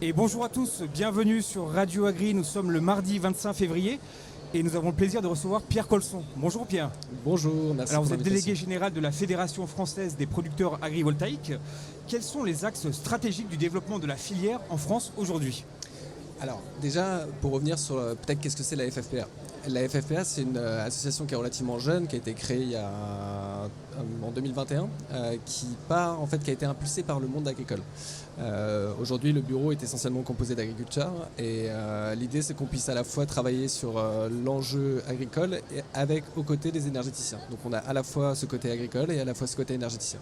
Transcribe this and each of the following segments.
Et bonjour à tous, bienvenue sur Radio Agri. Nous sommes le mardi 25 février et nous avons le plaisir de recevoir Pierre Colson. Bonjour Pierre. Bonjour, merci. Alors pour vous êtes l'invitation. délégué général de la Fédération française des producteurs agrivoltaïques. Quels sont les axes stratégiques du développement de la filière en France aujourd'hui ? Alors déjà, pour revenir sur peut-être qu'est-ce que c'est la FFPA. La FFPA, c'est une association qui est relativement jeune, qui a été créée en 2021, qui a été impulsée par le monde agricole. Aujourd'hui, le bureau est essentiellement composé d'agriculteurs et l'idée, c'est qu'on puisse à la fois travailler sur l'enjeu agricole et aux côtés des énergéticiens. Donc on a à la fois ce côté agricole et à la fois ce côté énergéticien.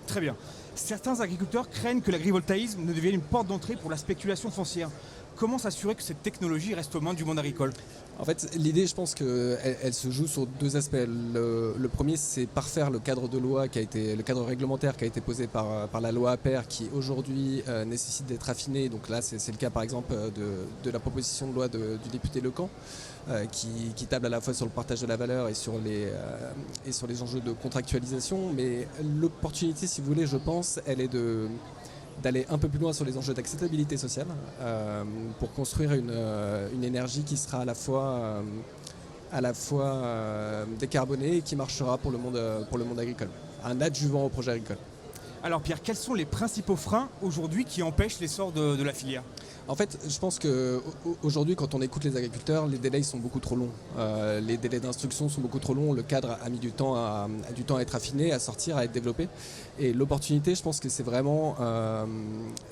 Très bien. Certains agriculteurs craignent que l'agrivoltaïsme ne devienne une porte d'entrée pour la spéculation foncière. Comment s'assurer que cette technologie reste aux mains du monde agricole ? En fait, l'idée, je pense qu'elle se joue sur deux aspects. Le premier, c'est parfaire le cadre de loi le cadre réglementaire qui a été posé par la loi APER, qui aujourd'hui nécessite d'être affiné. Donc là, c'est le cas par exemple de la proposition de loi du député Lecamp, qui table à la fois sur le partage de la valeur et sur les enjeux de contractualisation. Mais l'opportunité, si vous voulez, je pense, elle est d'aller un peu plus loin sur les enjeux d'acceptabilité sociale pour construire une énergie qui sera à la fois décarbonée et qui marchera pour le monde agricole. Un adjuvant au projet agricole. Alors Pierre, quels sont les principaux freins aujourd'hui qui empêchent l'essor de la filière ? En fait, je pense qu'aujourd'hui, quand on écoute les agriculteurs, les délais sont beaucoup trop longs. Les délais d'instruction sont beaucoup trop longs. Le cadre a mis du temps à être affiné, à sortir, à être développé. Et l'opportunité, je pense que c'est vraiment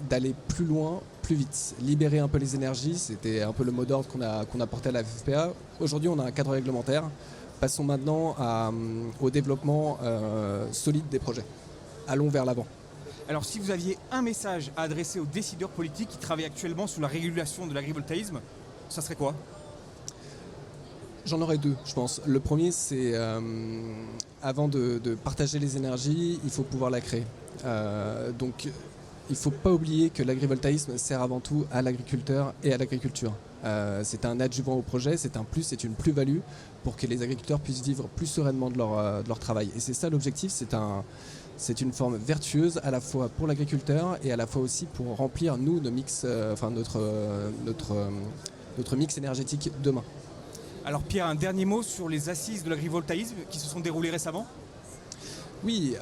d'aller plus loin, plus vite. Libérer un peu les énergies, c'était un peu le mot d'ordre qu'on a porté à la FFPA. Aujourd'hui, on a un cadre réglementaire. Passons maintenant au développement solide des projets. Allons vers l'avant. Alors si vous aviez un message à adresser aux décideurs politiques qui travaillent actuellement sur la régulation de l'agrivoltaïsme, ça serait quoi ? J'en aurais deux, je pense. Le premier, c'est avant de partager les énergies, il faut pouvoir la créer. Donc il ne faut pas oublier que l'agrivoltaïsme sert avant tout à l'agriculteur et à l'agriculture. C'est un adjuvant au projet, c'est un plus, c'est une plus-value pour que les agriculteurs puissent vivre plus sereinement de leur travail. Et c'est ça l'objectif, c'est une forme vertueuse à la fois pour l'agriculteur et à la fois aussi pour remplir notre mix énergétique demain. Alors Pierre, un dernier mot sur les assises de l'agrivoltaïsme qui se sont déroulées récemment ? Oui,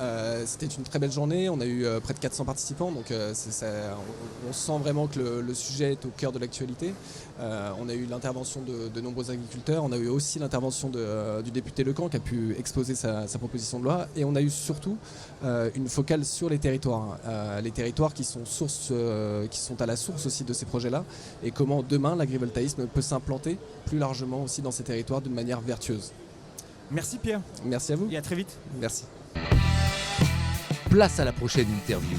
c'était une très belle journée, on a eu près de 400 participants, donc on sent vraiment que le sujet est au cœur de l'actualité. On a eu l'intervention de nombreux agriculteurs, on a eu aussi l'intervention du député Lecamp qui a pu exposer sa proposition de loi, et on a eu surtout une focale sur les territoires qui sont à la source aussi de ces projets-là, et comment demain l'agrivoltaïsme peut s'implanter plus largement aussi dans ces territoires d'une manière vertueuse. Merci Pierre. Merci à vous. Et à très vite. Merci. Place à la prochaine interview.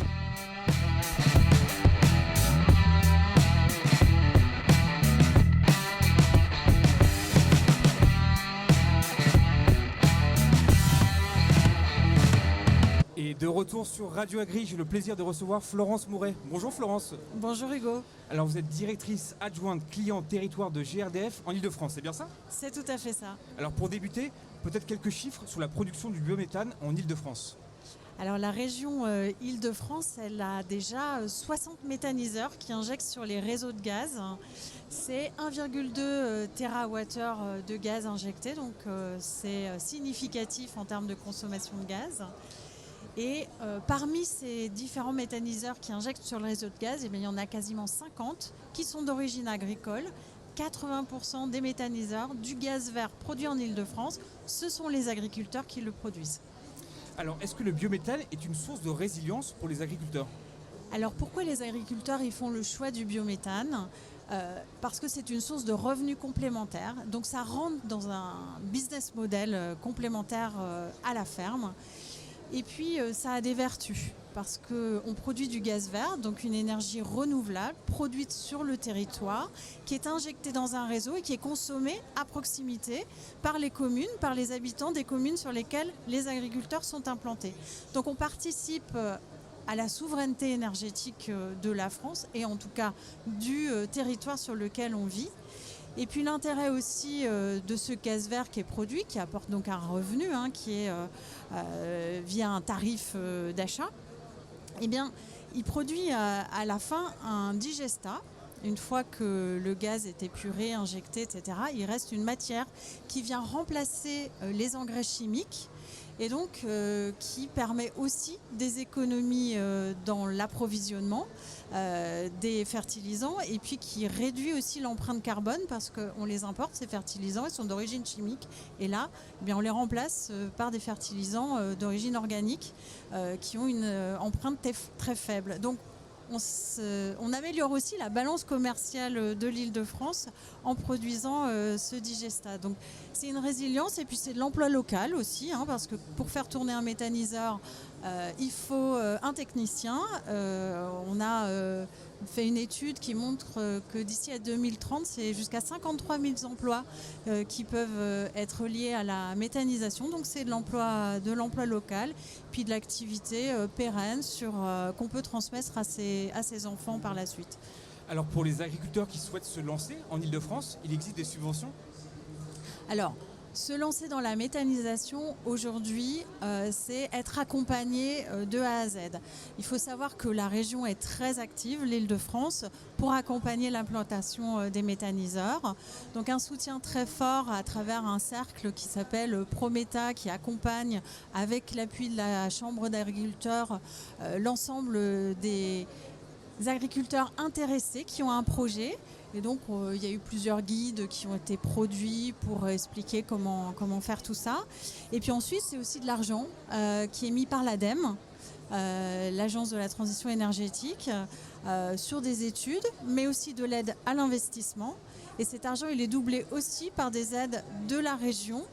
Et de retour sur Radio Agri, j'ai le plaisir de recevoir Florence Mouret. Bonjour Florence. Bonjour Hugo. Alors vous êtes directrice adjointe client territoire de GRDF en Ile-de-France, c'est bien ça ? C'est tout à fait ça. Alors pour débuter, peut-être quelques chiffres sur la production du biométhane en Ile-de-France. Alors la région Île-de-France, elle a déjà 60 méthaniseurs qui injectent sur les réseaux de gaz. C'est 1,2 TWh de gaz injecté, donc c'est significatif en termes de consommation de gaz. Et parmi ces différents méthaniseurs qui injectent sur le réseau de gaz, il y en a quasiment 50 qui sont d'origine agricole. 80% des méthaniseurs du gaz vert produit en Île-de-France, ce sont les agriculteurs qui le produisent. Alors, est-ce que le biométhane est une source de résilience pour les agriculteurs ? Alors, pourquoi les agriculteurs ils font le choix du biométhane ? Parce que c'est une source de revenus complémentaires. Donc, ça rentre dans un business model complémentaire à la ferme. Et puis, ça a des vertus. Parce qu'on produit du gaz vert, donc une énergie renouvelable, produite sur le territoire, qui est injectée dans un réseau et qui est consommée à proximité par les communes, par les habitants des communes sur lesquelles les agriculteurs sont implantés. Donc on participe à la souveraineté énergétique de la France et en tout cas du territoire sur lequel on vit. Et puis l'intérêt aussi de ce gaz vert qui est produit, qui apporte donc un revenu, qui est via un tarif d'achat, eh bien, il produit à la fin un digestat. Une fois que le gaz est épuré, injecté, etc., il reste une matière qui vient remplacer les engrais chimiques et donc qui permet aussi des économies dans l'approvisionnement des fertilisants et puis qui réduit aussi l'empreinte carbone parce qu'on les importe, ces fertilisants, ils sont d'origine chimique et là, eh bien, on les remplace par des fertilisants d'origine organique qui ont une empreinte très faible. Donc, on améliore aussi la balance commerciale de l'Île-de-France en produisant ce digestat. Donc c'est une résilience et puis c'est de l'emploi local aussi, parce que pour faire tourner un méthaniseur, il faut un technicien. On a fait une étude qui montre que d'ici à 2030, c'est jusqu'à 53 000 emplois qui peuvent être liés à la méthanisation. Donc c'est de l'emploi local, puis de l'activité pérenne qu'on peut transmettre à ses enfants par la suite. Alors pour les agriculteurs qui souhaitent se lancer en Île-de-France, il existe des subventions ? Alors, se lancer dans la méthanisation aujourd'hui, c'est être accompagné de A à Z. Il faut savoir que la région est très active, l'Île-de-France, pour accompagner l'implantation des méthaniseurs. Donc un soutien très fort à travers un cercle qui s'appelle Prometa, qui accompagne avec l'appui de la Chambre d'agriculteurs l'ensemble des agriculteurs intéressés qui ont un projet. Et donc, il y a eu plusieurs guides qui ont été produits pour expliquer comment faire tout ça. Et puis ensuite, c'est aussi de l'argent qui est mis par l'ADEME, l'Agence de la transition énergétique, sur des études, mais aussi de l'aide à l'investissement. Et cet argent, il est doublé aussi par des aides de la région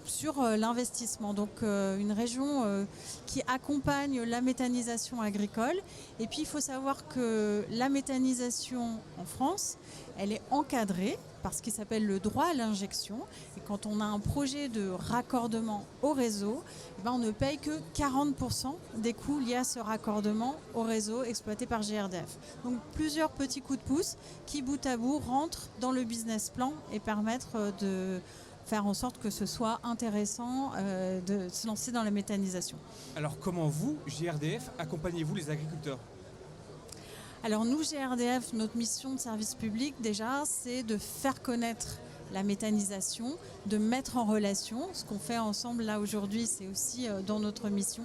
sur l'investissement. Donc une région qui accompagne la méthanisation agricole. Et puis il faut savoir que la méthanisation en France, elle est encadrée par ce qui s'appelle le droit à l'injection. Et quand on a un projet de raccordement au réseau, on ne paye que 40% des coûts liés à ce raccordement au réseau exploité par GRDF. Donc plusieurs petits coups de pouce qui, bout à bout, rentrent dans le business plan et permettent de faire en sorte que ce soit intéressant de se lancer dans la méthanisation. Alors comment vous, GRDF, accompagnez-vous les agriculteurs ? Alors nous, GRDF, notre mission de service public déjà, c'est de faire connaître la méthanisation, de mettre en relation. Ce qu'on fait ensemble là aujourd'hui, c'est aussi dans notre mission.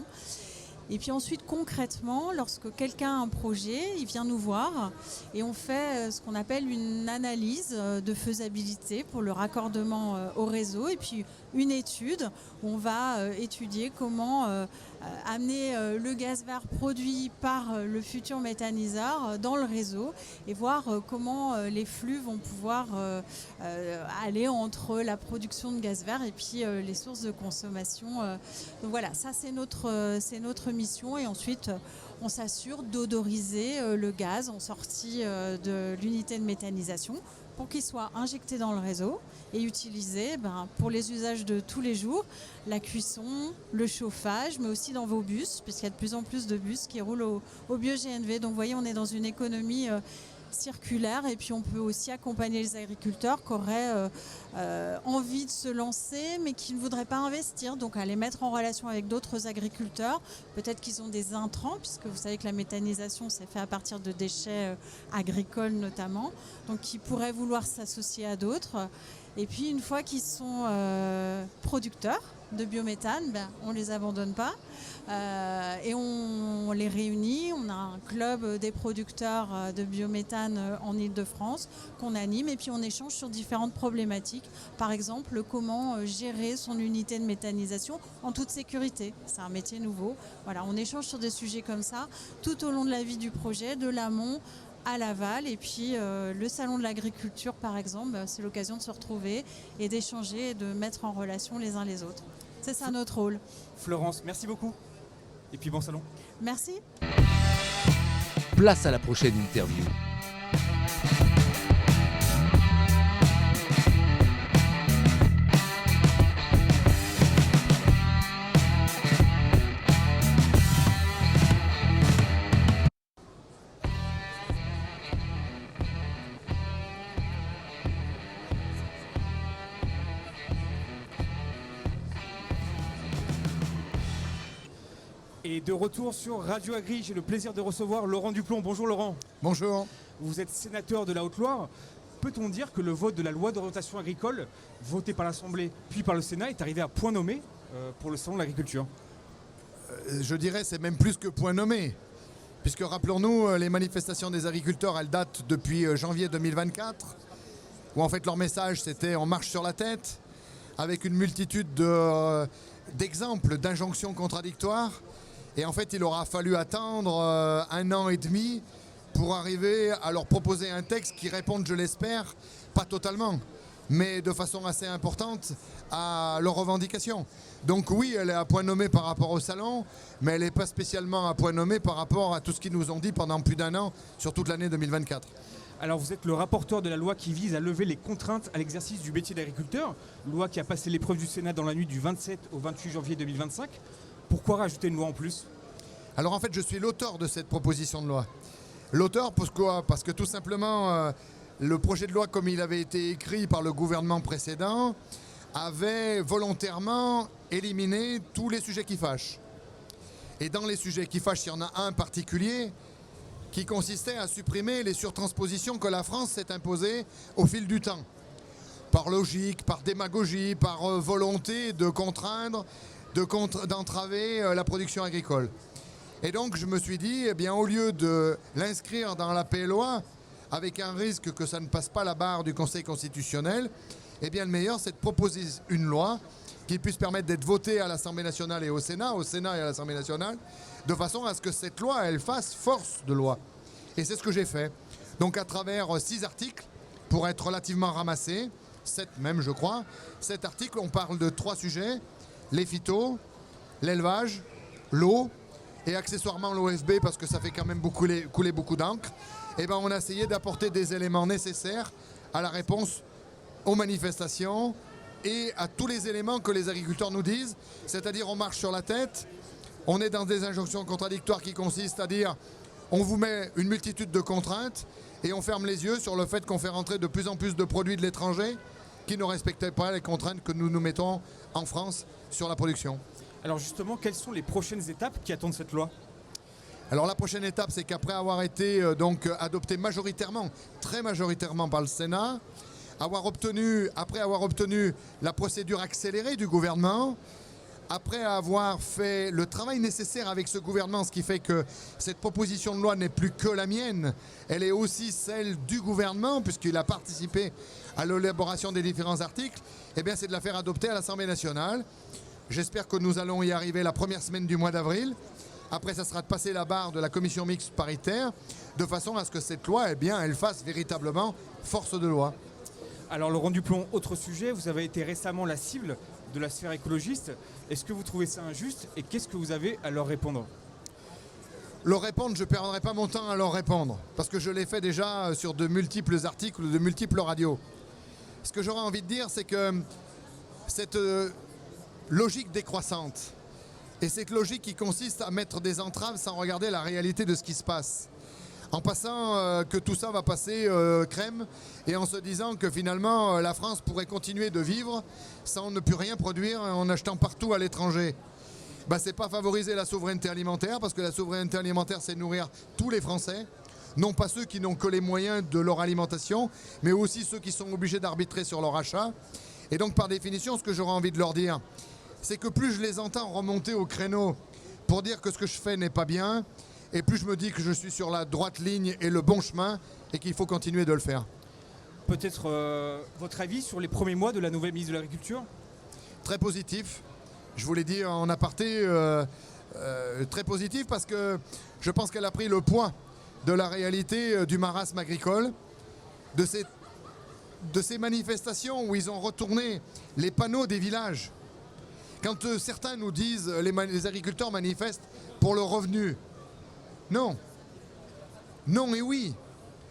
Et puis ensuite, concrètement, lorsque quelqu'un a un projet, il vient nous voir et on fait ce qu'on appelle une analyse de faisabilité pour le raccordement au réseau et puis une étude où on va étudier comment amener le gaz vert produit par le futur méthaniseur dans le réseau et voir comment les flux vont pouvoir aller entre la production de gaz vert et puis les sources de consommation. Donc voilà, ça c'est notre mission et ensuite on s'assure d'odoriser le gaz en sortie de l'unité de méthanisation pour qu'il soit injecté dans le réseau et utilisé pour les usages de tous les jours, la cuisson, le chauffage, mais aussi dans vos bus, puisqu'il y a de plus en plus de bus qui roulent au bio-GNV. Donc vous voyez, on est dans une économie circulaire et puis on peut aussi accompagner les agriculteurs qui auraient envie de se lancer mais qui ne voudraient pas investir, donc à les mettre en relation avec d'autres agriculteurs. Peut-être qu'ils ont des intrants, puisque vous savez que la méthanisation c'est fait à partir de déchets agricoles notamment, donc qui pourraient vouloir s'associer à d'autres. Et puis une fois qu'ils sont producteurs de biométhane, on ne les abandonne pas et on les réunit. On a un club des producteurs de biométhane en Île-de-France qu'on anime et puis on échange sur différentes problématiques. Par exemple, comment gérer son unité de méthanisation en toute sécurité. C'est un métier nouveau. Voilà, on échange sur des sujets comme ça tout au long de la vie du projet, de l'amont à l'aval. Et puis le salon de l'agriculture, par exemple, c'est l'occasion de se retrouver et d'échanger et de mettre en relation les uns les autres. C'est ça notre rôle. Florence, merci beaucoup. Et puis bon salon. Merci. Place à la prochaine interview. Et de retour sur Radio Agri, j'ai le plaisir de recevoir Laurent Duplon. Bonjour Laurent. Bonjour. Vous êtes sénateur de la Haute-Loire. Peut-on dire que le vote de la loi d'orientation agricole, votée par l'Assemblée puis par le Sénat, est arrivé à point nommé pour le salon de l'agriculture? Je dirais c'est même plus que point nommé. Puisque rappelons-nous, les manifestations des agriculteurs, elles datent depuis janvier 2024, où en fait leur message c'était on marche sur la tête, avec une multitude d'exemples, d'injonctions contradictoires. Et en fait, il aura fallu attendre 1 an et demi pour arriver à leur proposer un texte qui réponde, je l'espère, pas totalement, mais de façon assez importante à leurs revendications. Donc oui, elle est à point nommé par rapport au salon, mais elle n'est pas spécialement à point nommé par rapport à tout ce qu'ils nous ont dit pendant plus d'1 an sur toute l'année 2024. Alors vous êtes le rapporteur de la loi qui vise à lever les contraintes à l'exercice du métier d'agriculteur, loi qui a passé l'épreuve du Sénat dans la nuit du 27 au 28 janvier 2025. Pourquoi rajouter une loi en plus? Alors en fait, je suis l'auteur de cette proposition de loi. L'auteur, pourquoi? Parce que tout simplement, le projet de loi comme il avait été écrit par le gouvernement précédent avait volontairement éliminé tous les sujets qui fâchent. Et dans les sujets qui fâchent, il y en a un particulier qui consistait à supprimer les surtranspositions que la France s'est imposées au fil du temps. Par logique, par démagogie, par volonté de contraindre, d'entraver la production agricole. Et donc je me suis dit, eh bien, au lieu de l'inscrire dans la PLOA, avec un risque que ça ne passe pas la barre du Conseil constitutionnel, eh bien le meilleur c'est de proposer une loi qui puisse permettre d'être votée à l'Assemblée nationale et au Sénat et à l'Assemblée nationale, de façon à ce que cette loi, elle fasse force de loi. Et c'est ce que j'ai fait. Donc à travers 6 articles, pour être relativement ramassés, 7 même je crois, 7 articles, on parle de 3 sujets, les phytos, l'élevage, l'eau, et accessoirement l'OFB, parce que ça fait quand même couler beaucoup d'encre. Et ben on a essayé d'apporter des éléments nécessaires à la réponse aux manifestations et à tous les éléments que les agriculteurs nous disent, c'est-à-dire on marche sur la tête, on est dans des injonctions contradictoires qui consistent à dire on vous met une multitude de contraintes et on ferme les yeux sur le fait qu'on fait rentrer de plus en plus de produits de l'étranger qui ne respectaient pas les contraintes que nous nous mettons en France sur la production. Alors justement, quelles sont les prochaines étapes qui attendent cette loi? Alors la prochaine étape, c'est qu'après avoir été adopté majoritairement, très majoritairement par le Sénat, après avoir obtenu la procédure accélérée du gouvernement, après avoir fait le travail nécessaire avec ce gouvernement, ce qui fait que cette proposition de loi n'est plus que la mienne, elle est aussi celle du gouvernement, puisqu'il a participé à l'élaboration des différents articles, eh bien c'est de la faire adopter à l'Assemblée nationale. J'espère que nous allons y arriver la première semaine du mois d'avril. Après, ça sera de passer la barre de la commission mixte paritaire, de façon à ce que cette loi, eh bien, elle fasse véritablement force de loi. Alors Laurent Duplon, autre sujet, vous avez été récemment la cible de la sphère écologiste. Est-ce que vous trouvez ça injuste et qu'est-ce que vous avez à leur répondre? Leur répondre, je ne perdrai pas mon temps à leur répondre, parce que je l'ai fait déjà sur de multiples articles, de multiples radios. Ce que j'aurais envie de dire, c'est que cette logique décroissante, et cette logique qui consiste à mettre des entraves sans regarder la réalité de ce qui se passe, en passant que tout ça va passer crème, et en se disant que finalement la France pourrait continuer de vivre sans ne plus rien produire en achetant partout à l'étranger. C'est pas favoriser la souveraineté alimentaire, parce que la souveraineté alimentaire, c'est nourrir tous les Français, non pas ceux qui n'ont que les moyens de leur alimentation, mais aussi ceux qui sont obligés d'arbitrer sur leur achat. Et donc par définition, ce que j'aurais envie de leur dire, c'est que plus je les entends remonter au créneau pour dire que ce que je fais n'est pas bien, et plus je me dis que je suis sur la droite ligne et le bon chemin, et qu'il faut continuer de le faire. Peut-être votre avis sur les premiers mois de la nouvelle ministre de l'Agriculture? Très positif, je vous l'ai dit en aparté, très positif, parce que je pense qu'elle a pris le poids de la réalité du marasme agricole, de ces manifestations où ils ont retourné les panneaux des villages. Quand certains nous disent les agriculteurs manifestent pour le revenu, non. Non et oui.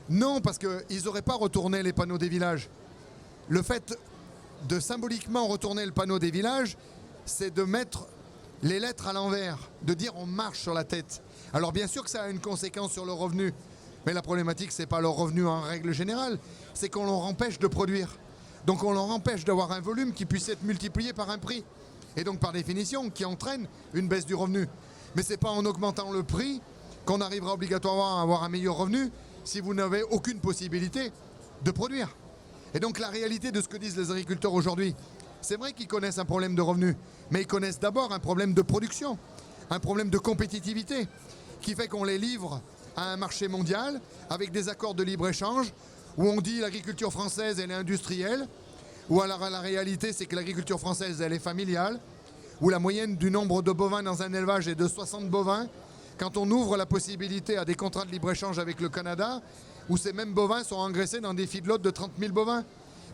Non, parce qu'ils n'auraient pas retourné les panneaux des villages. Le fait de symboliquement retourner le panneau des villages, c'est de mettre les lettres à l'envers, de dire on marche sur la tête. Alors bien sûr que ça a une conséquence sur le revenu, mais la problématique, c'est pas le revenu en règle générale, c'est qu'on leur empêche de produire. Donc on leur empêche d'avoir un volume qui puisse être multiplié par un prix. Et donc par définition, qui entraîne une baisse du revenu. Mais ce n'est pas en augmentant le prix qu'on arrivera obligatoirement à avoir un meilleur revenu si vous n'avez aucune possibilité de produire. Et donc la réalité de ce que disent les agriculteurs aujourd'hui, c'est vrai qu'ils connaissent un problème de revenus, mais ils connaissent d'abord un problème de production, un problème de compétitivité, qui fait qu'on les livre à un marché mondial avec des accords de libre-échange où on dit l'agriculture française elle est industrielle, ou alors la réalité c'est que l'agriculture française elle est familiale, où la moyenne du nombre de bovins dans un élevage est de 60 bovins, quand on ouvre la possibilité à des contrats de libre-échange avec le Canada, où ces mêmes bovins sont engraissés dans des feedlots de 30 000 bovins.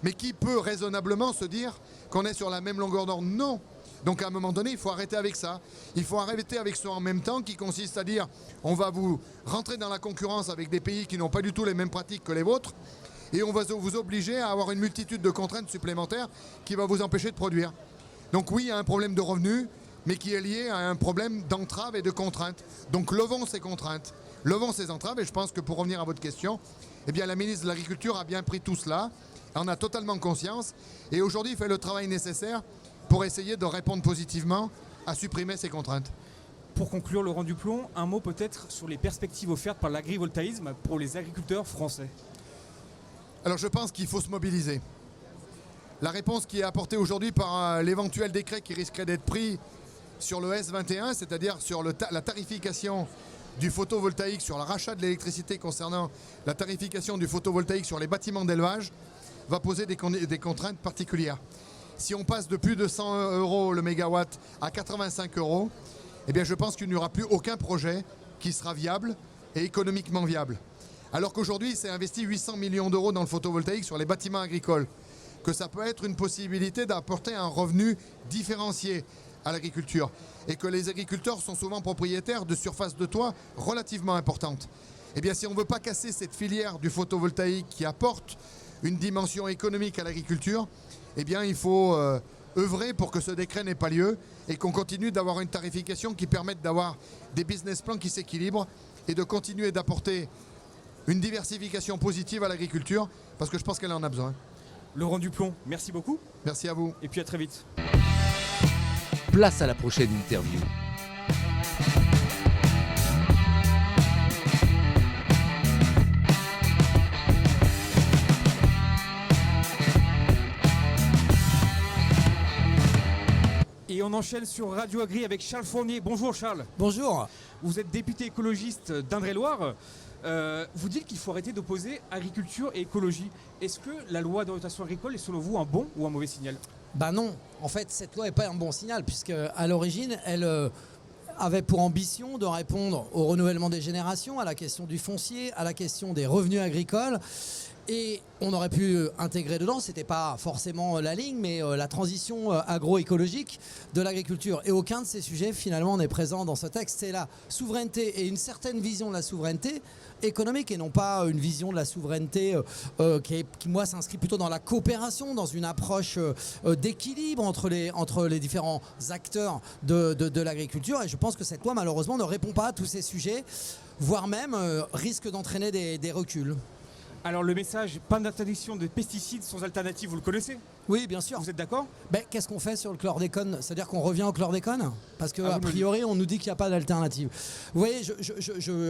Mais qui peut raisonnablement se dire qu'on est sur la même longueur d'onde? Non. Donc à un moment donné, il faut arrêter avec ça. Il faut arrêter avec ce en même temps qui consiste à dire on va vous rentrer dans la concurrence avec des pays qui n'ont pas du tout les mêmes pratiques que les vôtres et on va vous obliger à avoir une multitude de contraintes supplémentaires qui va vous empêcher de produire. Donc oui, il y a un problème de revenus, mais qui est lié à un problème d'entrave et de contraintes. Donc levons ces contraintes, levons ces entraves, et je pense que pour revenir à votre question, eh bien la ministre de l'Agriculture a bien pris tout cela, en a totalement conscience, et aujourd'hui fait le travail nécessaire pour essayer de répondre positivement à supprimer ces contraintes. Pour conclure, Laurent Duplon, un mot peut-être sur les perspectives offertes par l'agrivoltaïsme pour les agriculteurs français. Alors je pense qu'il faut se mobiliser. La réponse qui est apportée aujourd'hui par l'éventuel décret qui risquerait d'être pris sur le S21, c'est-à-dire sur la tarification du photovoltaïque, sur le rachat de l'électricité concernant la tarification du photovoltaïque sur les bâtiments d'élevage, va poser des contraintes particulières. Si on passe de plus de 100 € le mégawatt à 85 €, eh bien je pense qu'il n'y aura plus aucun projet qui sera viable et économiquement viable. Alors qu'aujourd'hui, c'est investi 800 millions d'euros dans le photovoltaïque sur les bâtiments agricoles, que ça peut être une possibilité d'apporter un revenu différencié à l'agriculture et que les agriculteurs sont souvent propriétaires de surfaces de toit relativement importantes. Eh bien, si on ne veut pas casser cette filière du photovoltaïque qui apporte une dimension économique à l'agriculture, eh bien, il faut œuvrer pour que ce décret n'ait pas lieu et qu'on continue d'avoir une tarification qui permette d'avoir des business plans qui s'équilibrent et de continuer d'apporter une diversification positive à l'agriculture parce que je pense qu'elle en a besoin. Laurent Duplon, merci beaucoup. Merci à vous. Et puis à très vite. Place à la prochaine interview. Et on enchaîne sur Radio Agri avec Charles Fournier. Bonjour Charles. Bonjour. Vous êtes député écologiste d'Indre-et-Loire. Vous dites qu'il faut arrêter d'opposer agriculture et écologie. Est-ce que la loi d'orientation agricole est selon vous un bon ou un mauvais signal? Ben non, en fait cette loi n'est pas un bon signal puisque à l'origine elle avait pour ambition de répondre au renouvellement des générations, à la question du foncier, à la question des revenus agricoles. Et on aurait pu intégrer dedans, c'était pas forcément la ligne, mais la transition agroécologique de l'agriculture. Et aucun de ces sujets finalement n'est présent dans ce texte. C'est la souveraineté et une certaine vision de la souveraineté économique et non pas une vision de la souveraineté qui moi s'inscrit plutôt dans la coopération, dans une approche d'équilibre entre les différents acteurs de l'agriculture. Et je pense que cette loi malheureusement ne répond pas à tous ces sujets, voire même risque d'entraîner des reculs. Alors le message, pas d'interdiction de pesticides sans alternative, vous le connaissez? Oui, bien sûr. Vous êtes d'accord? Qu'est-ce qu'on fait sur le chlordécone? C'est-à-dire qu'on revient au chlordécone? Parce qu'a priori, on nous dit qu'il n'y a pas d'alternative. Vous voyez,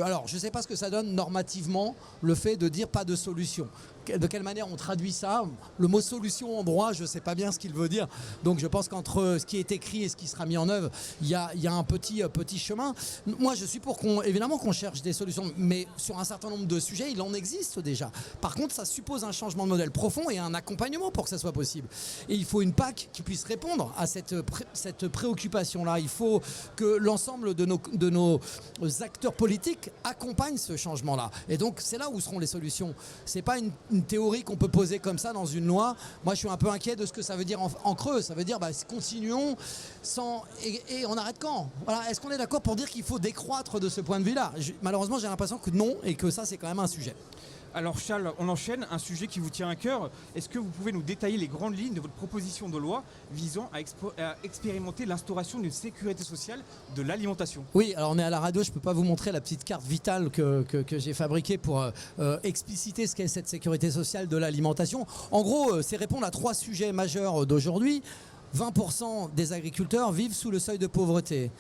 alors, je ne sais pas ce que ça donne normativement, le fait de dire pas de solution. De quelle manière on traduit ça? Le mot solution en droit, je ne sais pas bien ce qu'il veut dire. Donc je pense qu'entre ce qui est écrit et ce qui sera mis en œuvre, il y a un petit chemin. Moi, je suis pour évidemment qu'on cherche des solutions, mais sur un certain nombre de sujets, il en existe déjà. Par contre, ça suppose un changement de modèle profond et un accompagnement pour que ça soit possible. Et il faut une PAC qui puisse répondre à cette préoccupation-là. Il faut que l'ensemble de nos acteurs politiques accompagnent ce changement-là. Et donc, c'est là où seront les solutions. C'est pas une théorie qu'on peut poser comme ça dans une loi. Moi, je suis un peu inquiet de ce que ça veut dire en creux. Ça veut dire, continuons et on arrête quand? Voilà. Est-ce qu'on est d'accord pour dire qu'il faut décroître de ce point de vue-là? Malheureusement, j'ai l'impression que non et que ça, c'est quand même un sujet. Alors Charles, on enchaîne, un sujet qui vous tient à cœur. Est-ce que vous pouvez nous détailler les grandes lignes de votre proposition de loi visant à expérimenter l'instauration d'une sécurité sociale de l'alimentation? Oui, alors on est à la radio, je ne peux pas vous montrer la petite carte vitale que j'ai fabriquée pour expliciter ce qu'est cette sécurité sociale de l'alimentation. En gros, c'est répondre à 3 sujets majeurs d'aujourd'hui. 20% des agriculteurs vivent sous le seuil de pauvreté.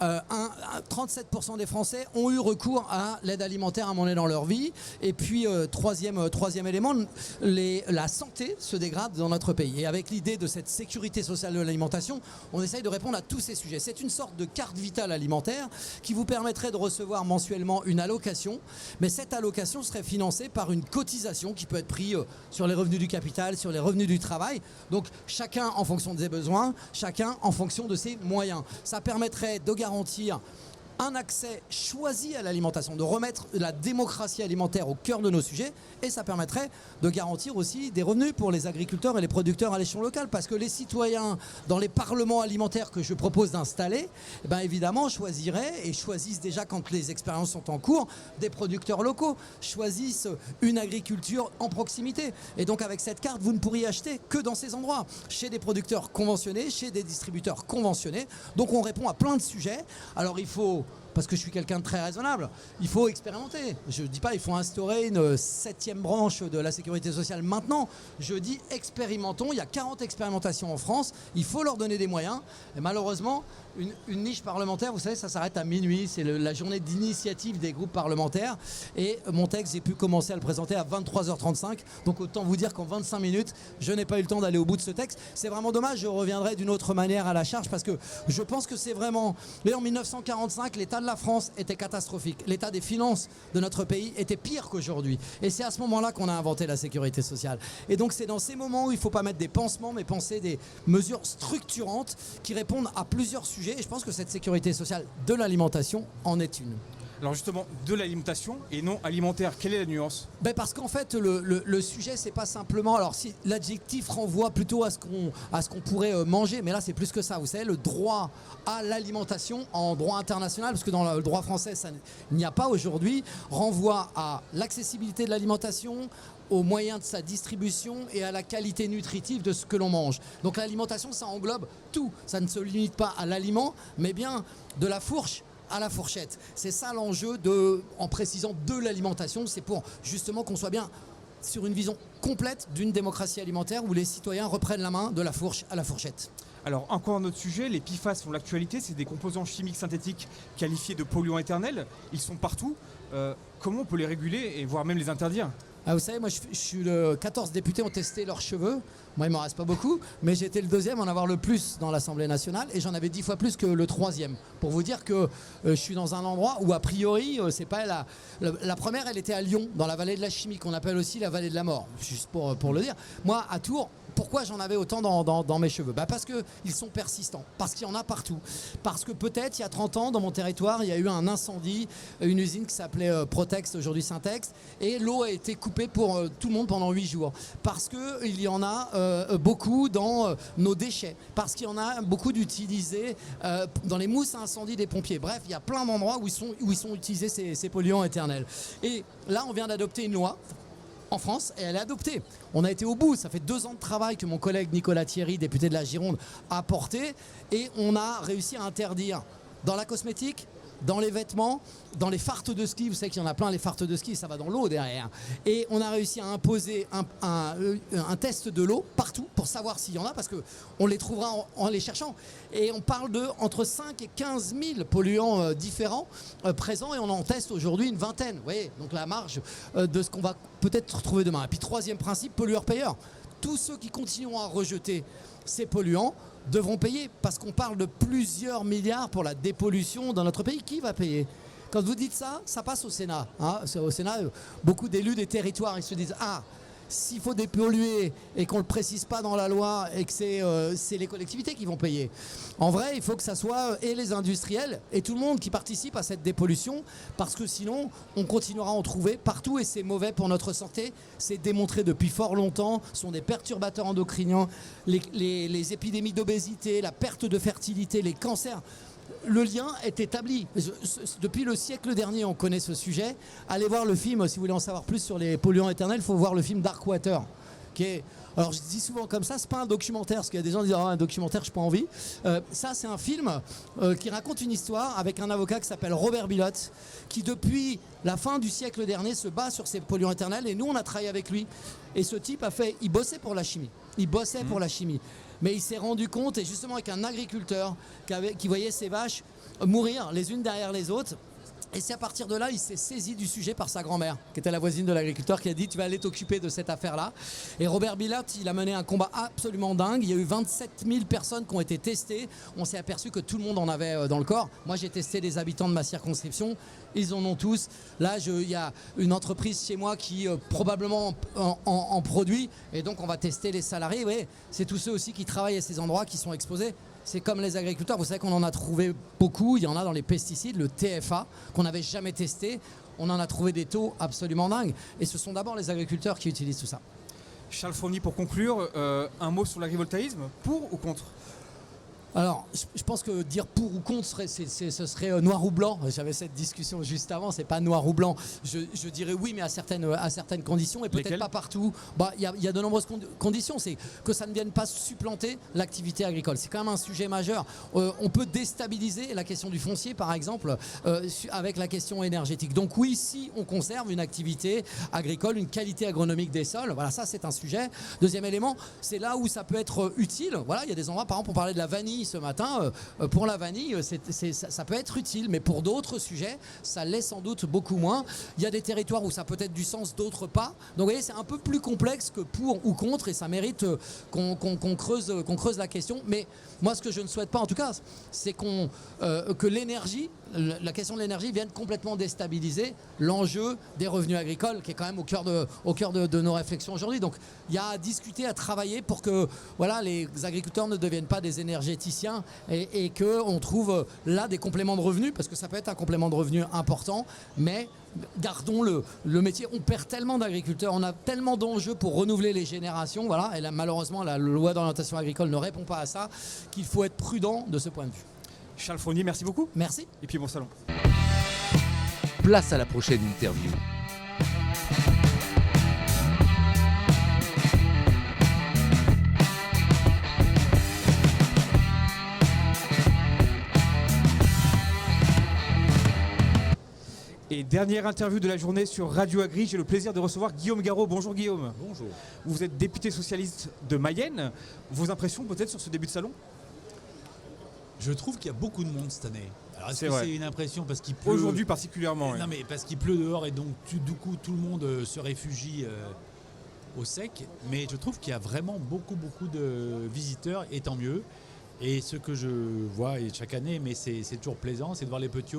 37% des Français ont eu recours à l'aide alimentaire à un moment donné dans leur vie. Et puis, troisième élément, la santé se dégrade dans notre pays. Et avec l'idée de cette sécurité sociale de l'alimentation, on essaye de répondre à tous ces sujets. C'est une sorte de carte vitale alimentaire qui vous permettrait de recevoir mensuellement une allocation. Mais cette allocation serait financée par une cotisation qui peut être prise sur les revenus du capital, sur les revenus du travail. Donc, chacun en fonction de ses besoins, chacun en fonction de ses moyens. Ça permettrait de garantir un accès choisi à l'alimentation, de remettre la démocratie alimentaire au cœur de nos sujets, et ça permettrait de garantir aussi des revenus pour les agriculteurs et les producteurs à l'échelon local, parce que les citoyens dans les parlements alimentaires que je propose d'installer, eh bien évidemment choisiraient, et choisissent déjà quand les expériences sont en cours, des producteurs locaux, choisissent une agriculture en proximité. Et donc avec cette carte, vous ne pourriez acheter que dans ces endroits, chez des producteurs conventionnés, chez des distributeurs conventionnés. Donc on répond à plein de sujets. Alors il faut, parce que je suis quelqu'un de très raisonnable, il faut expérimenter. Je ne dis pas il faut instaurer une 7e branche de la sécurité sociale maintenant. Je dis expérimentons. Il y a 40 expérimentations en France. Il faut leur donner des moyens. Et malheureusement, une niche parlementaire, vous savez, ça s'arrête à minuit. C'est la journée d'initiative des groupes parlementaires. Et mon texte, j'ai pu commencer à le présenter à 23h35. Donc autant vous dire qu'en 25 minutes, je n'ai pas eu le temps d'aller au bout de ce texte. C'est vraiment dommage. Je reviendrai d'une autre manière à la charge parce que je pense que c'est vraiment... Mais en 1945, l'état de la France était catastrophique. L'état des finances de notre pays était pire qu'aujourd'hui. Et c'est à ce moment-là qu'on a inventé la sécurité sociale. Et donc c'est dans ces moments où il ne faut pas mettre des pansements, mais penser des mesures structurantes qui répondent à plusieurs sujets. Et je pense que cette sécurité sociale de l'alimentation en est une. Alors justement, de l'alimentation et non alimentaire, quelle est la nuance ? Parce qu'en fait, le sujet, c'est pas simplement... Alors si l'adjectif renvoie plutôt à ce qu'on pourrait manger, mais là c'est plus que ça. Vous savez, le droit à l'alimentation en droit international, parce que dans le droit français, ça n'y a pas aujourd'hui, renvoie à l'accessibilité de l'alimentation, aux moyens de sa distribution et à la qualité nutritive de ce que l'on mange. Donc l'alimentation, ça englobe tout. Ça ne se limite pas à l'aliment, mais bien de la fourche à la fourchette. C'est ça l'enjeu en précisant de l'alimentation. C'est pour justement qu'on soit bien sur une vision complète d'une démocratie alimentaire où les citoyens reprennent la main de la fourche à la fourchette. Alors encore un autre sujet, les PFAS font l'actualité, c'est des composants chimiques synthétiques qualifiés de polluants éternels. Ils sont partout. Comment on peut les réguler et voire même les interdire ? Vous savez, moi je suis le 14 députés ont testé leurs cheveux. Moi il m'en reste pas beaucoup, mais j'étais le deuxième à en avoir le plus dans l'Assemblée nationale et j'en avais 10 fois plus que le troisième. Pour vous dire que je suis dans un endroit où a priori, c'est pas la première, elle était à Lyon, dans la vallée de la chimie, qu'on appelle aussi la vallée de la mort, juste pour le dire. Moi à Tours, pourquoi j'en avais autant dans mes cheveux ? Parce qu'ils sont persistants, parce qu'il y en a partout. Parce que peut-être, il y a 30 ans, dans mon territoire, il y a eu un incendie, une usine qui s'appelait Protex, aujourd'hui Syntex, et l'eau a été coupée pour tout le monde pendant 8 jours. Parce qu'il y en a beaucoup dans nos déchets, parce qu'il y en a beaucoup d'utilisés dans les mousses à incendie des pompiers. Bref, il y a plein d'endroits où ils sont utilisés ces polluants éternels. Et là, on vient d'adopter une loi en France, et elle est adoptée. On a été au bout, ça fait 2 ans de travail que mon collègue Nicolas Thierry, député de la Gironde, a porté, et on a réussi à interdire dans la cosmétique, dans les vêtements, dans les fartes de ski, vous savez qu'il y en a plein les fartes de ski, ça va dans l'eau derrière. Et on a réussi à imposer un test de l'eau partout pour savoir s'il y en a, parce qu'on les trouvera en les cherchant. Et on parle de entre 5 et 15 000 polluants différents présents, et on en teste aujourd'hui une vingtaine. Vous voyez, donc la marge de ce qu'on va peut-être retrouver demain. Et puis troisième principe, pollueur-payeur. Tous ceux qui continueront à rejeter ces polluants devront payer, parce qu'on parle de plusieurs milliards pour la dépollution dans notre pays. Qui va payer ? Quand vous dites ça, ça passe au Sénat. Au Sénat, beaucoup d'élus des territoires, ils se disent « Ah, s'il faut dépolluer et qu'on ne le précise pas dans la loi et que c'est les collectivités qui vont payer. » En vrai, il faut que ça soit et les industriels et tout le monde qui participe à cette dépollution, parce que sinon, on continuera à en trouver partout et c'est mauvais pour notre santé. C'est démontré depuis fort longtemps. Ce sont des perturbateurs endocriniens, les épidémies d'obésité, la perte de fertilité, les cancers. Le lien est établi. Depuis le siècle dernier, on connaît ce sujet. Allez voir le film, si vous voulez en savoir plus sur les polluants éternels, il faut voir le film Darkwater. Alors je dis souvent comme ça, c'est pas un documentaire, parce qu'il y a des gens qui disent un documentaire, je n'ai pas envie. Ça, c'est un film qui raconte une histoire avec un avocat qui s'appelle Robert Bilott, qui depuis la fin du siècle dernier se bat sur ces polluants éternels, et nous on a travaillé avec lui. Et ce type il bossait pour la chimie. Il bossait pour la chimie. Mais il s'est rendu compte, et justement avec un agriculteur qui voyait ses vaches mourir les unes derrière les autres. Et c'est à partir de là, il s'est saisi du sujet par sa grand-mère, qui était la voisine de l'agriculteur, qui a dit « tu vas aller t'occuper de cette affaire-là ». Et Robert Billard, il a mené un combat absolument dingue. Il y a eu 27 000 personnes qui ont été testées. On s'est aperçu que tout le monde en avait dans le corps. Moi, j'ai testé les habitants de ma circonscription. Ils en ont tous. Là, il y a une entreprise chez moi qui probablement en produit. Et donc, on va tester les salariés. Oui, c'est tous ceux aussi qui travaillent à ces endroits qui sont exposés. C'est comme les agriculteurs, vous savez qu'on en a trouvé beaucoup, il y en a dans les pesticides, le TFA, qu'on n'avait jamais testé, on en a trouvé des taux absolument dingues. Et ce sont d'abord les agriculteurs qui utilisent tout ça. Charles Fournier, pour conclure, un mot sur l'agrivoltaïsme, pour ou contre ? Alors, je pense que dire pour ou contre, ce serait noir ou blanc. J'avais cette discussion juste avant, c'est pas noir ou blanc. Je dirais oui, mais à certaines conditions, et peut-être pas partout. Il y a de nombreuses conditions. C'est que ça ne vienne pas supplanter l'activité agricole. C'est quand même un sujet majeur. On peut déstabiliser la question du foncier, par exemple, avec la question énergétique. Donc oui, si on conserve une activité agricole, une qualité agronomique des sols, voilà, ça c'est un sujet. Deuxième élément, c'est là où ça peut être utile. Voilà, il y a des endroits, par exemple, on parlait de la vanille ce matin, pour la vanille, ça peut être utile, mais pour d'autres sujets, ça l'est sans doute beaucoup moins. Il y a des territoires où ça peut être du sens, d'autres pas. Donc vous voyez, c'est un peu plus complexe que pour ou contre, et ça mérite qu'on creuse la question. Mais moi, ce que je ne souhaite pas, en tout cas, c'est que l'énergie, la question de l'énergie vienne complètement déstabiliser l'enjeu des revenus agricoles, qui est quand même au cœur de nos réflexions aujourd'hui. Donc il y a à discuter, à travailler pour que voilà, les agriculteurs ne deviennent pas des énergéticiens et qu'on trouve là des compléments de revenus, parce que ça peut être un complément de revenus important, mais gardons le métier. On perd tellement d'agriculteurs, on a tellement d'enjeux pour renouveler les générations, voilà, et là, malheureusement la loi d'orientation agricole ne répond pas à ça, qu'il faut être prudent de ce point de vue. Charles Fournier, merci beaucoup. Merci. Et puis bon salon. Place à la prochaine interview. Et dernière interview de la journée sur Radio Agri, j'ai le plaisir de recevoir Guillaume Garot. Bonjour Guillaume. Bonjour. Vous êtes député socialiste de Mayenne. Vos impressions peut-être sur ce début de salon ? Je trouve qu'il y a beaucoup de monde cette année. Alors est-ce C'est que vrai. c'est une impression parce qu'il pleut ? Aujourd'hui particulièrement. Oui. Non mais parce qu'il pleut dehors et donc du coup tout le monde se réfugie au sec. Mais je trouve qu'il y a vraiment beaucoup de visiteurs et tant mieux. Et ce que je vois et chaque année, mais c'est toujours plaisant, c'est de voir les petits,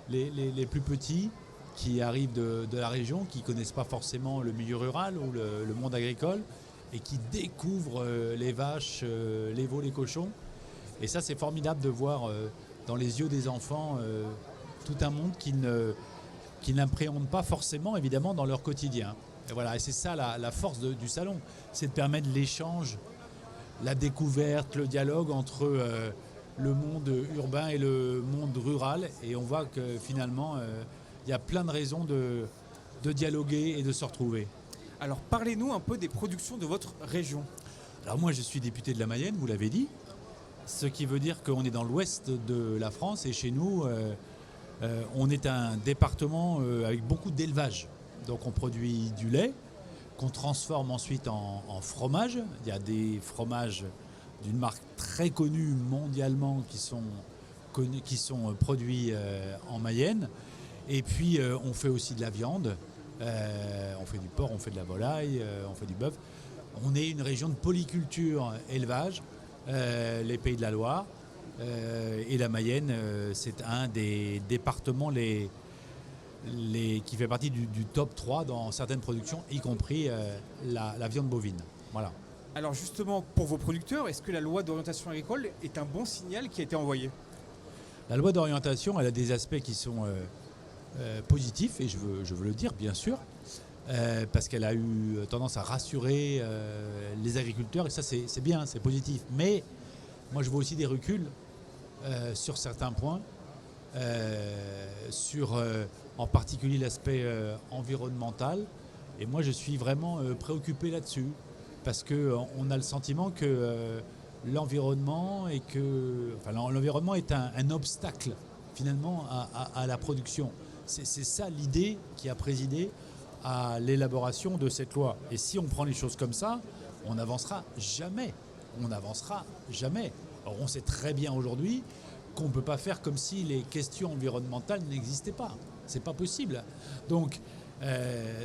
les plus petits qui arrivent de la région, qui ne connaissent pas forcément le milieu rural ou le monde agricole et qui découvrent les vaches, les veaux, les cochons. Et ça, c'est formidable de voir dans les yeux des enfants tout un monde qui n'appréhendent pas forcément, évidemment, dans leur quotidien. Et voilà, et c'est ça la force du salon, c'est de permettre l'échange, la découverte, le dialogue entre le monde urbain et le monde rural. Et on voit que finalement, il y a plein de raisons de dialoguer et de se retrouver. Alors parlez-nous un peu des productions de votre région. Alors moi, je suis député de la Mayenne, vous l'avez dit. Ce qui veut dire qu'on est dans l'ouest de la France et chez nous, on est un département avec beaucoup d'élevage. Donc on produit du lait qu'on transforme ensuite en fromage. Il y a des fromages d'une marque très connue mondialement qui sont produits en Mayenne. Et puis on fait aussi de la viande. On fait du porc, on fait de la volaille, on fait du bœuf. On est une région de polyculture élevage. Les Pays de la Loire et la Mayenne, c'est un des départements qui fait partie du top 3 dans certaines productions, y compris la viande bovine. Voilà. Alors justement, pour vos producteurs, est-ce que la loi d'orientation agricole est un bon signal qui a été envoyé ? La loi d'orientation, elle a des aspects qui sont positifs, et je veux le dire, bien sûr, parce qu'elle a eu tendance à rassurer les agriculteurs, et ça c'est bien, c'est positif. Mais moi je vois aussi des reculs sur certains points, sur en particulier l'aspect environnemental, et moi je suis vraiment préoccupé là-dessus, parce qu'on a le sentiment que l'environnement est un obstacle finalement à la production. C'est ça l'idée qui a présidé à l'élaboration de cette loi. Et si on prend les choses comme ça, on n'avancera jamais. On n'avancera jamais. Alors, on sait très bien aujourd'hui qu'on ne peut pas faire comme si les questions environnementales n'existaient pas. C'est pas possible. Donc,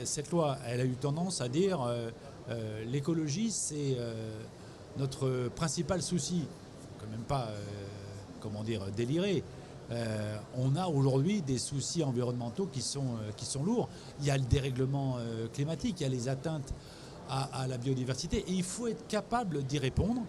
cette loi, elle a eu tendance à dire l'écologie, c'est notre principal souci. Quand même pas, délirer. On a aujourd'hui des soucis environnementaux qui sont lourds. Il y a le dérèglement climatique, il y a les atteintes à la biodiversité. Et il faut être capable d'y répondre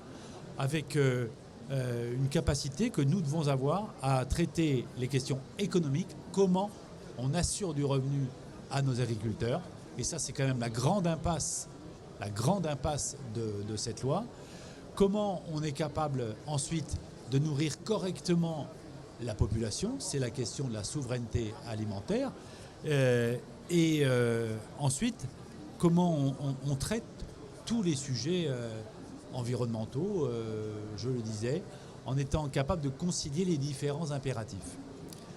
avec une capacité que nous devons avoir à traiter les questions économiques. Comment on assure du revenu à nos agriculteurs. Et ça, c'est quand même la grande impasse de cette loi. Comment on est capable ensuite de nourrir correctement la population, c'est la question de la souveraineté alimentaire. Ensuite, comment on traite tous les sujets environnementaux, je le disais, en étant capable de concilier les différents impératifs.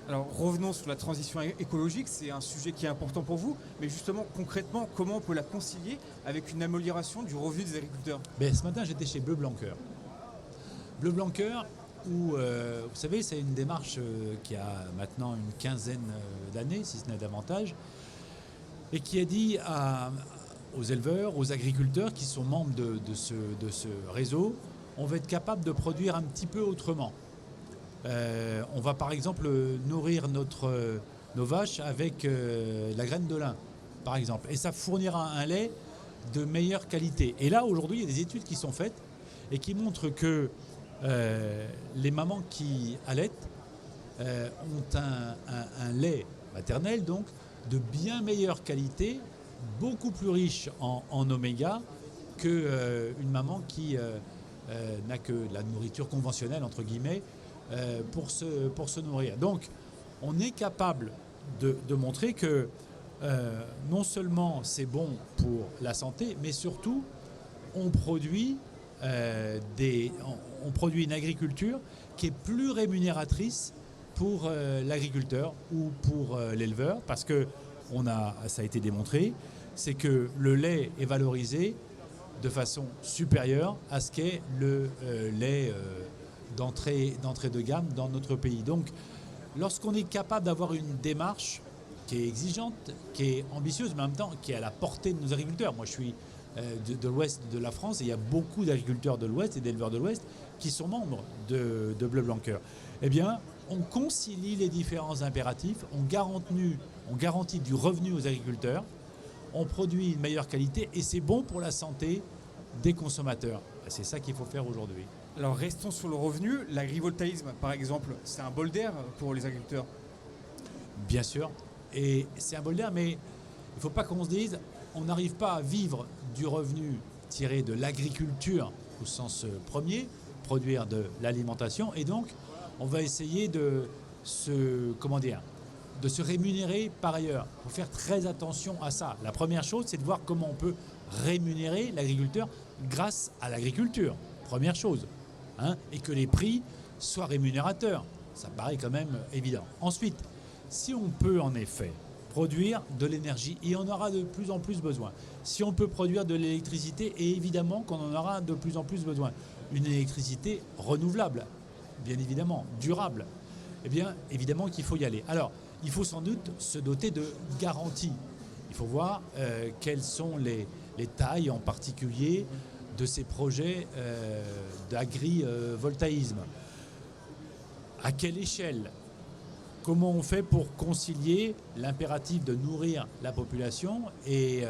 Alors revenons sur la transition écologique, c'est un sujet qui est important pour vous, mais justement concrètement, comment on peut la concilier avec une amélioration du revenu des agriculteurs ? Ce matin, j'étais chez Bleu Blanc Cœur. Bleu Blanc Cœur, où, vous savez, c'est une démarche qui a maintenant une quinzaine d'années, si ce n'est davantage, et qui a dit aux éleveurs, aux agriculteurs qui sont membres de ce réseau, on va être capable de produire un petit peu autrement. On va par exemple nourrir nos vaches avec la graine de lin, par exemple. Et ça fournira un lait de meilleure qualité. Et là, aujourd'hui, il y a des études qui sont faites et qui montrent que les mamans qui allaitent ont un lait maternel, donc, de bien meilleure qualité, beaucoup plus riche en oméga qu'une maman qui n'a que de la nourriture conventionnelle, entre guillemets, pour se nourrir. Donc, on est capable de montrer que non seulement c'est bon pour la santé, mais surtout, on produit une agriculture qui est plus rémunératrice pour l'agriculteur ou pour l'éleveur, parce que ça a été démontré, c'est que le lait est valorisé de façon supérieure à ce qu'est le lait d'entrée de gamme dans notre pays. Donc, lorsqu'on est capable d'avoir une démarche qui est exigeante, qui est ambitieuse, mais en même temps qui est à la portée de nos agriculteurs. Moi, je suis de l'ouest de la France et il y a beaucoup d'agriculteurs de l'ouest et d'éleveurs de l'ouest qui sont membres de Bleu Blanc Cœur. Eh bien, on concilie les différents impératifs, on garantit du revenu aux agriculteurs, on produit une meilleure qualité et c'est bon pour la santé des consommateurs. C'est ça qu'il faut faire aujourd'hui. Alors restons sur le revenu. L'agrivoltaïsme, par exemple, c'est un bol d'air pour les agriculteurs. Bien sûr. Et c'est un bol d'air, mais il ne faut pas qu'on se dise on n'arrive pas à vivre du revenu tiré de l'agriculture au sens premier, produire de l'alimentation, et donc on va essayer de se rémunérer par ailleurs. Il faut faire très attention à ça. La première chose, c'est de voir comment on peut rémunérer l'agriculteur grâce à l'agriculture. Première chose. Et que les prix soient rémunérateurs. Ça paraît quand même évident. Ensuite, si on peut en effet produire de l'énergie, et on aura de plus en plus besoin. Si on peut produire de l'électricité, et évidemment qu'on en aura de plus en plus besoin. Une électricité renouvelable, bien évidemment, durable. Eh bien, évidemment qu'il faut y aller. Alors, il faut sans doute se doter de garanties. Il faut voir quelles sont les tailles en particulier de ces projets d'agrivoltaïsme. À quelle échelle ? Comment on fait pour concilier l'impératif de nourrir la population et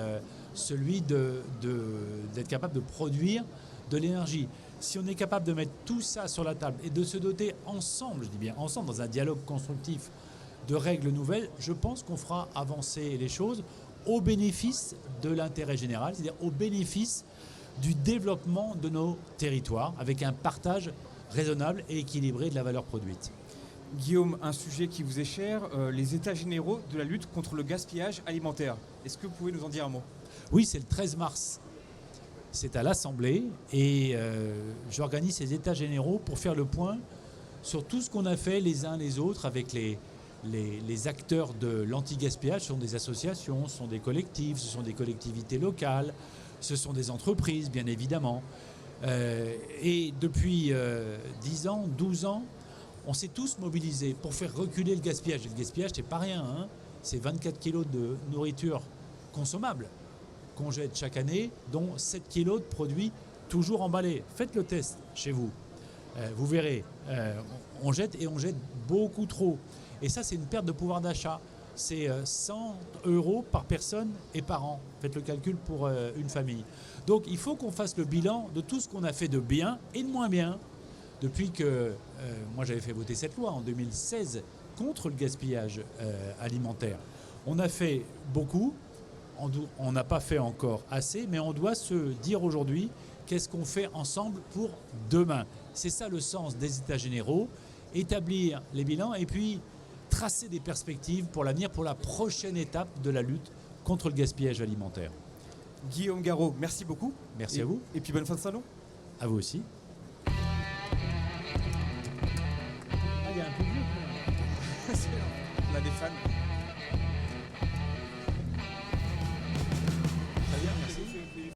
celui d'être capable de produire de l'énergie ? Si on est capable de mettre tout ça sur la table et de se doter ensemble, je dis bien ensemble, dans un dialogue constructif de règles nouvelles, je pense qu'on fera avancer les choses au bénéfice de l'intérêt général, c'est-à-dire au bénéfice du développement de nos territoires, avec un partage raisonnable et équilibré de la valeur produite. Guillaume, un sujet qui vous est cher, les états généraux de la lutte contre le gaspillage alimentaire. Est-ce que vous pouvez nous en dire un mot ? Oui, c'est le 13 mars. C'est à l'Assemblée et j'organise ces états généraux pour faire le point sur tout ce qu'on a fait les uns les autres avec les acteurs de l'anti-gaspillage. Ce sont des associations, ce sont des collectifs, ce sont des collectivités locales, ce sont des entreprises, bien évidemment. Et depuis 10 ans, 12 ans, on s'est tous mobilisés pour faire reculer le gaspillage. Et le gaspillage, c'est pas rien, hein. C'est 24 kilos de nourriture consommable qu'on jette chaque année, dont 7 kilos de produits toujours emballés. Faites le test chez vous. Vous verrez, on jette et on jette beaucoup trop. Et ça, c'est une perte de pouvoir d'achat. C'est 100 € par personne et par an. Faites le calcul pour une famille. Donc, il faut qu'on fasse le bilan de tout ce qu'on a fait de bien et de moins bien depuis que moi, j'avais fait voter cette loi en 2016 contre le gaspillage alimentaire. On a fait beaucoup. On n'a pas fait encore assez, mais on doit se dire aujourd'hui qu'est-ce qu'on fait ensemble pour demain. C'est ça le sens des États généraux, établir les bilans et puis tracer des perspectives pour l'avenir, pour la prochaine étape de la lutte contre le gaspillage alimentaire. Guillaume Garot, merci beaucoup. Merci à vous. Et puis bonne fin de salon. À vous aussi. Ah, il y a un public. On a des fans.